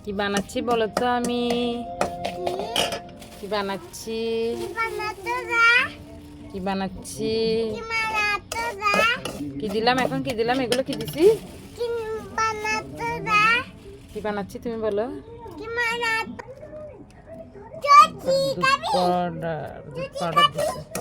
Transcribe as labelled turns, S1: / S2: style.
S1: কি বানাচ্ছি বলো তো? আমি কি বানাচ্ছি? কি বানাচ্ছি? কি দিলাম এখন? কি দিলাম? এগুলো কি দিছি? কি বানাচ্ছি তুমি বলো? দুধ পাউডার দিচ্ছে।